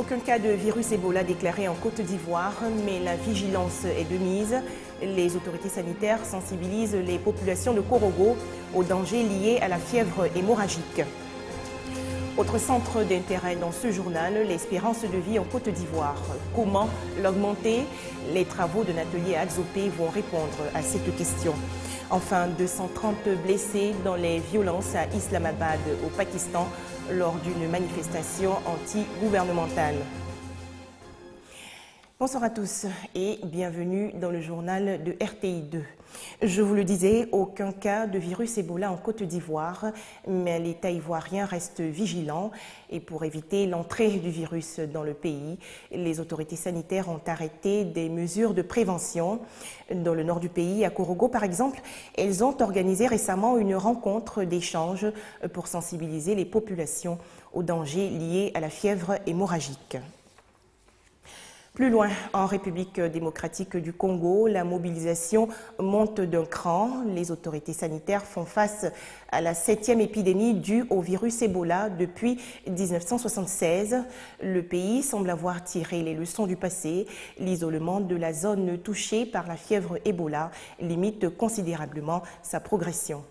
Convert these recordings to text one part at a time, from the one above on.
Aucun cas de virus Ebola déclaré en Côte d'Ivoire, mais la vigilance est de mise. Les autorités sanitaires sensibilisent les populations de Korogo aux dangers liés à la fièvre hémorragique. Autre centre d'intérêt dans ce journal, l'espérance de vie en Côte d'Ivoire. Comment l'augmenter? Les travaux d'un atelier à Adzopé vont répondre à cette question. Enfin, 230 blessés dans les violences à Islamabad, au Pakistan, lors d'une manifestation anti-gouvernementale. Bonsoir à tous et bienvenue dans le journal de RTI2. Je vous le disais, aucun cas de virus Ebola en Côte d'Ivoire, mais l'État ivoirien reste vigilant et pour éviter l'entrée du virus dans le pays, les autorités sanitaires ont arrêté des mesures de prévention. Dans le nord du pays, à Korogo par exemple, elles ont organisé récemment une rencontre d'échange pour sensibiliser les populations aux dangers liés à la fièvre hémorragique. Plus loin, en République démocratique du Congo, la mobilisation monte d'un cran. Les autorités sanitaires font face à la 7e épidémie due au virus Ebola depuis 1976. Le pays semble avoir tiré les leçons du passé. L'isolement de la zone touchée par la fièvre Ebola limite considérablement sa progression.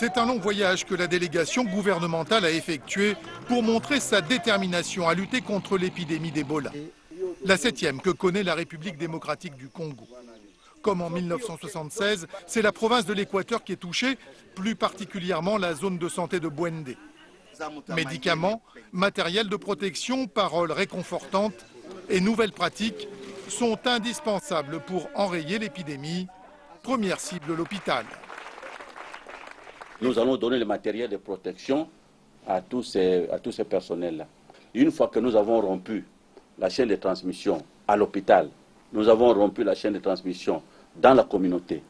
C'est un long voyage que la délégation gouvernementale a effectué pour montrer sa détermination à lutter contre l'épidémie d'Ebola. La 7e que connaît la République démocratique du Congo. Comme en 1976, c'est la province de l'Équateur qui est touchée, plus particulièrement la zone de santé de Bouendé. Médicaments, matériel de protection, paroles réconfortantes et nouvelles pratiques sont indispensables pour enrayer l'épidémie. Première cible, l'hôpital. Nous allons donner le matériel de protection à tous ces personnels-là. Une fois que nous avons rompu la chaîne de transmission à l'hôpital, nous avons rompu la chaîne de transmission dans la communauté,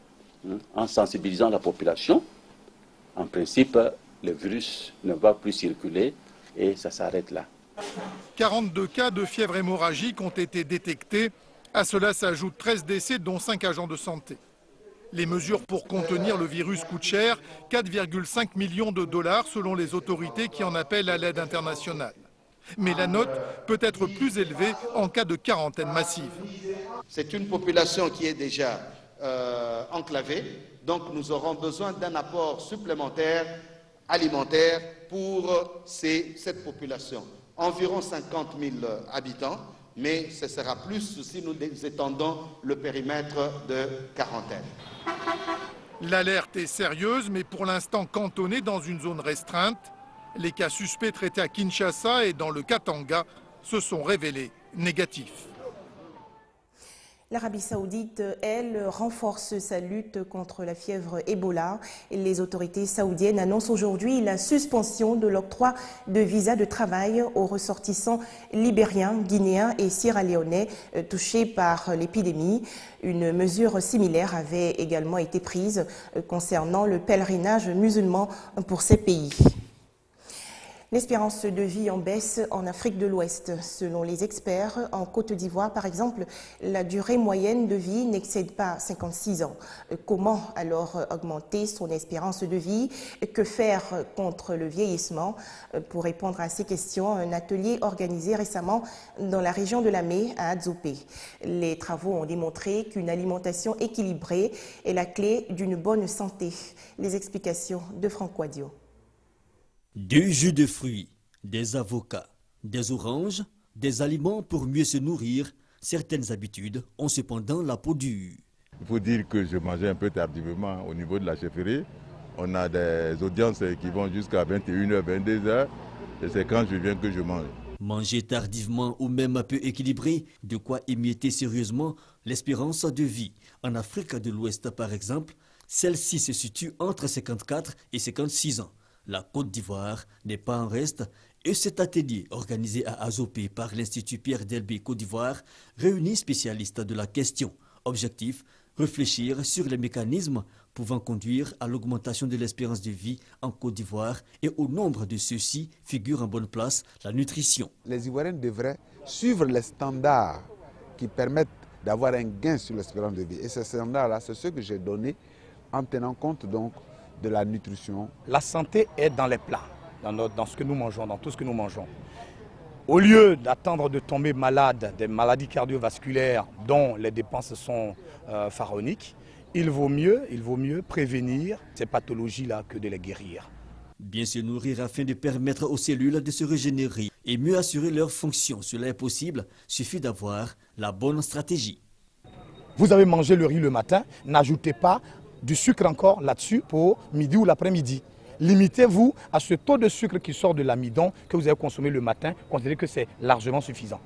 en sensibilisant la population. En principe, le virus ne va plus circuler et ça s'arrête là. 42 cas de fièvre hémorragique ont été détectés. À cela s'ajoutent 13 décès, dont 5 agents de santé. Les mesures pour contenir le virus coûtent cher, 4,5 millions de dollars selon les autorités qui en appellent à l'aide internationale. Mais la note peut être plus élevée en cas de quarantaine massive. C'est une population qui est déjà enclavée, donc nous aurons besoin d'un apport supplémentaire alimentaire pour cette population. Environ 50 000 habitants, mais ce sera plus si nous étendons le périmètre de quarantaine. L'alerte est sérieuse, mais pour l'instant cantonnée dans une zone restreinte. Les cas suspects traités à Kinshasa et dans le Katanga se sont révélés négatifs. L'Arabie saoudite, elle, renforce sa lutte contre la fièvre Ebola. Les autorités saoudiennes annoncent aujourd'hui la suspension de l'octroi de visas de travail aux ressortissants libériens, guinéens et sierra-léonais touchés par l'épidémie. Une mesure similaire avait également été prise concernant le pèlerinage musulman pour ces pays. L'espérance de vie en baisse en Afrique de l'Ouest. Selon les experts, en Côte d'Ivoire, par exemple, la durée moyenne de vie n'excède pas 56 ans. Comment alors augmenter son espérance de vie? Que faire contre le vieillissement? Pour répondre à ces questions, un atelier organisé récemment dans la région de Lamé à Adzopé. Les travaux ont démontré qu'une alimentation équilibrée est la clé d'une bonne santé. Les explications de Franck Wadio. Du jus de fruits, des avocats, des oranges, des aliments pour mieux se nourrir, certaines habitudes ont cependant la peau dure. Il faut dire que je mangeais un peu tardivement au niveau de la chefferie. On a des audiences qui vont jusqu'à 21h, 22h et c'est quand je viens que je mange. Manger tardivement ou même un peu équilibré, de quoi émietter sérieusement l'espérance de vie. En Afrique de l'Ouest par exemple, celle-ci se situe entre 54 et 56 ans. La Côte d'Ivoire n'est pas en reste et cet atelier organisé à Adzopé par l'Institut Pierre Delbé Côte d'Ivoire réunit spécialistes de la question. Objectif, réfléchir sur les mécanismes pouvant conduire à l'augmentation de l'espérance de vie en Côte d'Ivoire et au nombre de ceux-ci figure en bonne place la nutrition. Les Ivoiriens devraient suivre les standards qui permettent d'avoir un gain sur l'espérance de vie. Et ces standards-là, c'est ce que j'ai donné en tenant compte donc de la nutrition. La santé est dans les plats, dans ce que nous mangeons, dans tout ce que nous mangeons. Au lieu d'attendre de tomber malade des maladies cardiovasculaires dont les dépenses sont pharaoniques, il vaut mieux prévenir ces pathologies-là que de les guérir. Bien se nourrir afin de permettre aux cellules de se régénérer et mieux assurer leur fonction. Cela est possible, suffit d'avoir la bonne stratégie. Vous avez mangé le riz le matin, n'ajoutez pas du sucre encore là-dessus pour midi ou l'après-midi. Limitez-vous à ce taux de sucre qui sort de l'amidon que vous avez consommé le matin, considérez que c'est largement suffisant.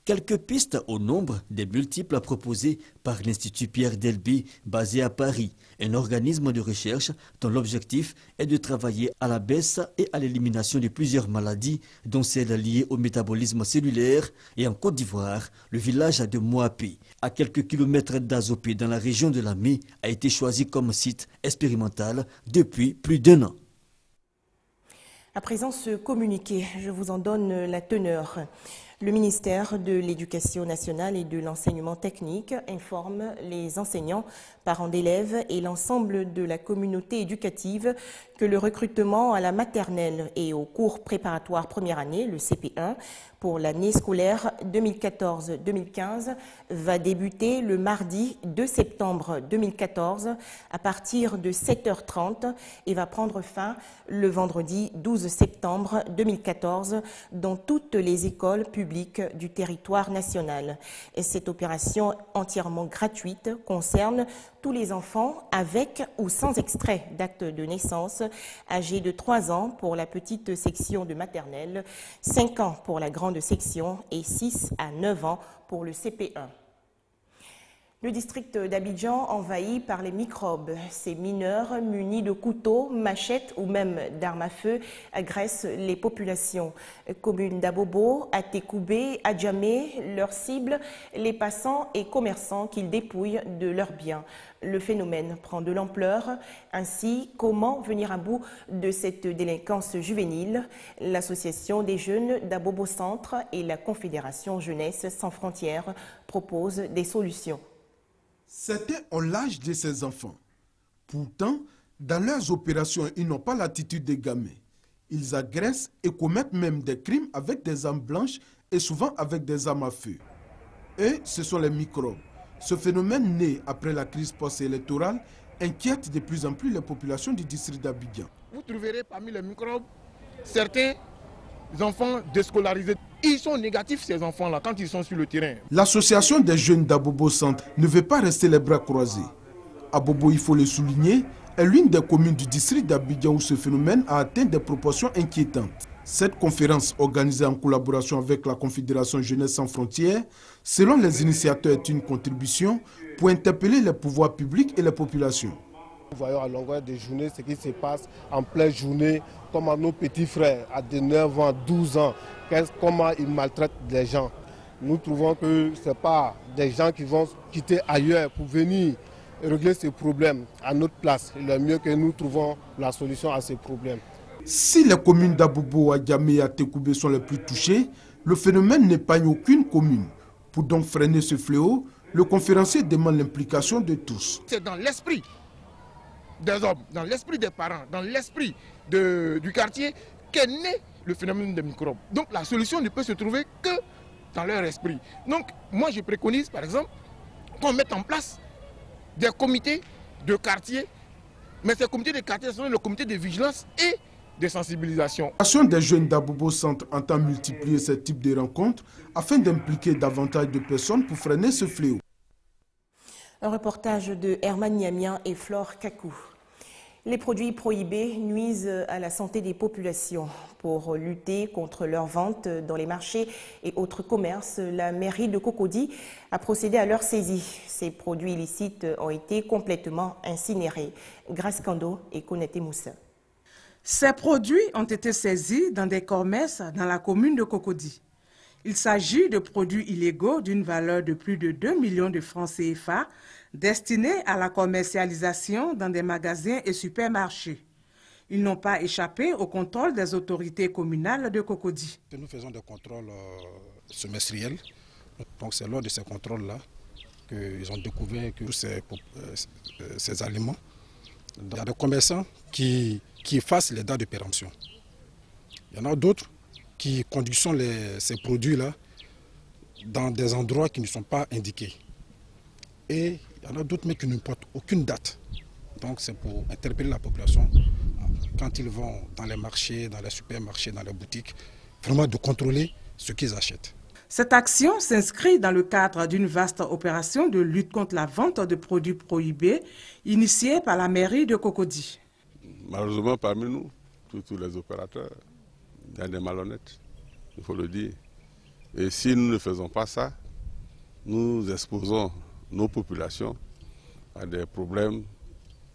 Quelques pistes au nombre des multiples proposées par l'Institut Pierre Delbé, basé à Paris, un organisme de recherche dont l'objectif est de travailler à la baisse et à l'élimination de plusieurs maladies, dont celles liées au métabolisme cellulaire. Et en Côte d'Ivoire, le village de Moapé, à quelques kilomètres d'Azopé, dans la région de Lamé, a été choisi comme site expérimental depuis plus d'1 an. À présent, ce communiqué, je vous en donne la teneur. Le ministère de l'Éducation nationale et de l'enseignement technique informe les enseignants, parents d'élèves et l'ensemble de la communauté éducative que le recrutement à la maternelle et au cours préparatoire première année, le CP1, pour l'année scolaire 2014-2015 va débuter le mardi 2 septembre 2014 à partir de 7h30 et va prendre fin le vendredi 12 septembre 2014 dans toutes les écoles publiques du territoire national. Et cette opération entièrement gratuite concerne tous les enfants avec ou sans extrait d'acte de naissance, âgés de 3 ans pour la petite section de maternelle, 5 ans pour la grande section et 6 à 9 ans pour le CP1. Le district d'Abidjan envahi par les microbes. Ces mineurs munis de couteaux, machettes ou même d'armes à feu agressent les populations. Communes d'Abobo, Atekoubé, Adjamé, leurs cibles, les passants et commerçants qu'ils dépouillent de leurs biens. Le phénomène prend de l'ampleur. Ainsi, comment venir à bout de cette délinquance juvénile? L'association des jeunes d'Abobo Centre et la Confédération Jeunesse sans frontières proposent des solutions. Certains ont l'âge de ces enfants. Pourtant, dans leurs opérations, ils n'ont pas l'attitude des gamins. Ils agressent et commettent même des crimes avec des armes blanches et souvent avec des armes à feu. Et ce sont les microbes. Ce phénomène né après la crise post-électorale inquiète de plus en plus les populations du district d'Abidjan. Vous trouverez parmi les microbes certains enfants déscolarisés. Ils sont négatifs, ces enfants-là, quand ils sont sur le terrain. L'association des jeunes d'Abobo Centre ne veut pas rester les bras croisés. Abobo, il faut le souligner, est l'une des communes du district d'Abidjan où ce phénomène a atteint des proportions inquiétantes. Cette conférence, organisée en collaboration avec la Confédération Jeunesse sans frontières, selon les initiateurs, est une contribution pour interpeller les pouvoirs publics et les populations. Nous voyons à longueur de journée ce qui se passe en pleine journée, comment nos petits frères à 9 ans, 12 ans, comment ils maltraitent les gens. Nous trouvons que ce n'est pas des gens qui vont quitter ailleurs pour venir régler ces problèmes à notre place. Il est mieux que nous trouvons la solution à ces problèmes. Si les communes d'Abobo, Adjamé et Atekoubé sont les plus touchées, le phénomène n'épargne aucune commune. Pour donc freiner ce fléau, le conférencier demande l'implication de tous. C'est dans l'esprit des hommes, dans l'esprit des parents, dans l'esprit du quartier qu'est né le phénomène des microbes. Donc la solution ne peut se trouver que dans leur esprit. Donc moi je préconise par exemple qu'on mette en place des comités de quartier, mais ces comités de quartier sont le comité de vigilance et de sensibilisation. L'association des jeunes d'Abobo Centre entend multiplier ce type de rencontres afin d'impliquer davantage de personnes pour freiner ce fléau. Un reportage de Herman Niamian et Flore Kakou. Les produits prohibés nuisent à la santé des populations. Pour lutter contre leur vente dans les marchés et autres commerces, la mairie de Cocody a procédé à leur saisie. Ces produits illicites ont été complètement incinérés. Grace Kando et Konaté Moussa. Ces produits ont été saisis dans des commerces dans la commune de Cocody. Il s'agit de produits illégaux d'une valeur de plus de 2 millions de francs CFA destinés à la commercialisation dans des magasins et supermarchés. Ils n'ont pas échappé au contrôle des autorités communales de Cocody. Nous faisons des contrôles semestriels. Donc c'est lors de ces contrôles-là qu'ils ont découvert que tous ces aliments, il y a des commerçants qui effacent les dates de péremption. Il y en a d'autres qui conditionnent ces produits-là dans des endroits qui ne sont pas indiqués. Et il y en a d'autres mais qui ne portent aucune date. Donc c'est pour interpeller la population quand ils vont dans les marchés, dans les supermarchés, dans les boutiques, vraiment de contrôler ce qu'ils achètent. Cette action s'inscrit dans le cadre d'une vaste opération de lutte contre la vente de produits prohibés initiée par la mairie de Cocody. Malheureusement, parmi nous, tous les opérateurs, il y a des malhonnêtes, il faut le dire. Et si nous ne faisons pas ça, nous exposons nos populations à des problèmes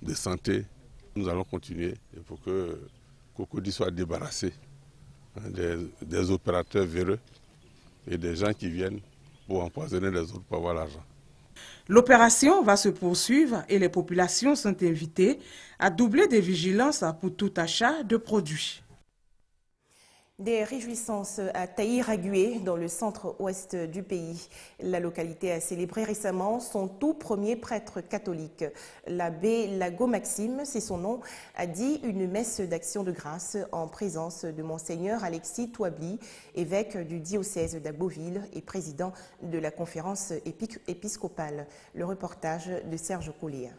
de santé. Nous allons continuer pour que Cocody soit débarrassé des opérateurs véreux et des gens qui viennent pour empoisonner les autres pour avoir l'argent. L'opération va se poursuivre et les populations sont invitées à doubler des vigilances pour tout achat de produits. Des réjouissances à Taïragué, dans le centre-ouest du pays. La localité a célébré récemment son tout premier prêtre catholique. L'abbé Lago Maxime, c'est son nom, a dit une messe d'action de grâce en présence de Monseigneur Alexis Touabli, évêque du diocèse d'Agboville et président de la conférence épiscopale. Le reportage de Serge Colléa.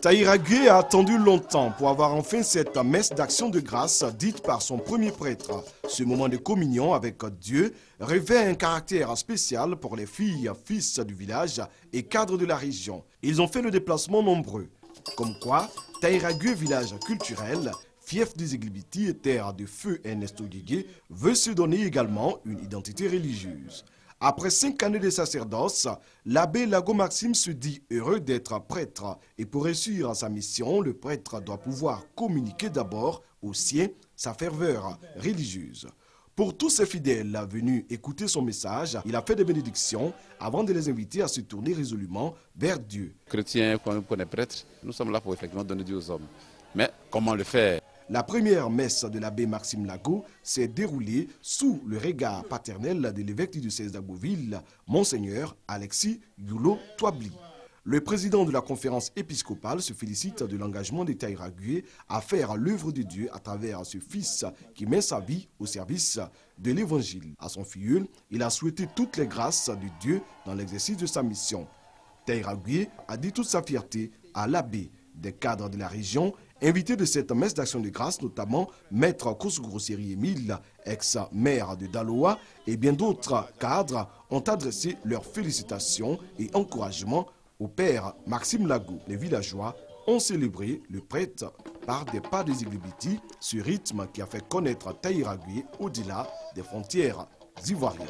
Taïragué a attendu longtemps pour avoir enfin cette messe d'action de grâce dite par son premier prêtre. Ce moment de communion avec Dieu revêt un caractère spécial pour les filles, fils du village et cadres de la région. Ils ont fait le déplacement nombreux. Comme quoi, Taïragué, village culturel, fief des Iglibiti et terre de feu Ernesto Guégué, veut se donner également une identité religieuse. Après 5 années de sacerdoce, l'abbé Lago Maxime se dit heureux d'être prêtre. Et pour réussir sa mission, le prêtre doit pouvoir communiquer d'abord aux siens sa ferveur religieuse. Pour tous ses fidèles venus écouter son message, il a fait des bénédictions avant de les inviter à se tourner résolument vers Dieu. Chrétiens, qu'on est prêtres, nous sommes là pour effectivement donner Dieu aux hommes. Mais comment le faire ? La première messe de l'abbé Maxime Lago s'est déroulée sous le regard paternel de l'évêque du diocèse d'Agboville, Monseigneur Alexis Yulo Touabli. Le président de la conférence épiscopale se félicite de l'engagement de Taïragué à faire l'œuvre de Dieu à travers ce fils qui met sa vie au service de l'évangile. À son filleul, il a souhaité toutes les grâces de Dieu dans l'exercice de sa mission. Taïragué a dit toute sa fierté à l'abbé. Des cadres de la région, invités de cette messe d'action de grâce, notamment Maître Kosgrosséry Émile, ex-maire de Daloa, et bien d'autres cadres, ont adressé leurs félicitations et encouragements au père Maxime Lago. Les villageois ont célébré le prêtre par des pas des Iglibiti, ce rythme qui a fait connaître Taïragué au-delà des frontières ivoiriennes.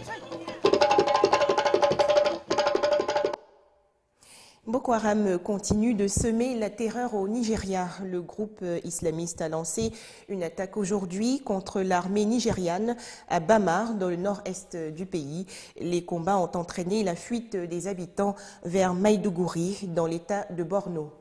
Boko Haram continue de semer la terreur au Nigeria. Le groupe islamiste a lancé une attaque aujourd'hui contre l'armée nigériane à Bamar, dans le nord-est du pays. Les combats ont entraîné la fuite des habitants vers Maïdougouri, dans l'état de Borno.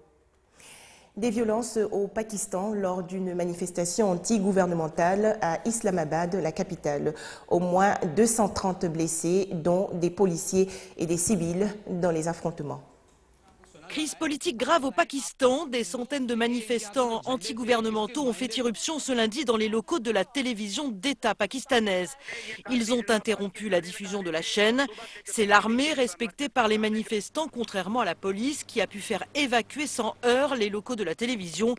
Des violences au Pakistan lors d'une manifestation anti-gouvernementale à Islamabad, la capitale. Au moins 230 blessés, dont des policiers et des civils dans les affrontements. Crise politique grave au Pakistan. Des centaines de manifestants anti-gouvernementaux ont fait irruption ce lundi dans les locaux de la télévision d'État pakistanaise. Ils ont interrompu la diffusion de la chaîne. C'est l'armée respectée par les manifestants, contrairement à la police, qui a pu faire évacuer sans heurts les locaux de la télévision,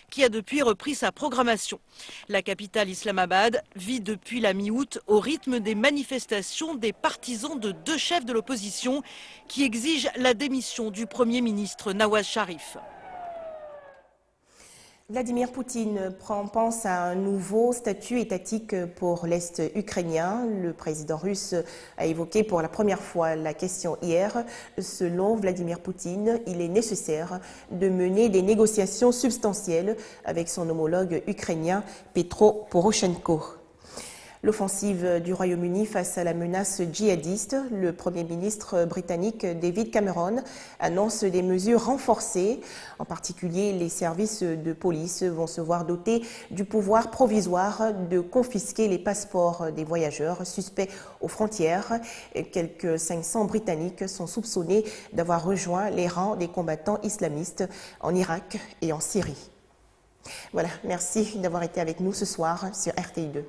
qui a depuis repris sa programmation. La capitale Islamabad vit depuis la mi-août au rythme des manifestations des partisans de 2 chefs de l'opposition qui exigent la démission du Premier ministre Nawaz Sharif. Vladimir Poutine pense à un nouveau statut étatique pour l'Est ukrainien. Le président russe a évoqué pour la première fois la question hier. Selon Vladimir Poutine, il est nécessaire de mener des négociations substantielles avec son homologue ukrainien Petro Poroshenko. L'offensive du Royaume-Uni face à la menace djihadiste, le Premier ministre britannique David Cameron annonce des mesures renforcées. En particulier, les services de police vont se voir dotés du pouvoir provisoire de confisquer les passeports des voyageurs suspects aux frontières. Quelques 500 Britanniques sont soupçonnés d'avoir rejoint les rangs des combattants islamistes en Irak et en Syrie. Voilà, merci d'avoir été avec nous ce soir sur RTI2.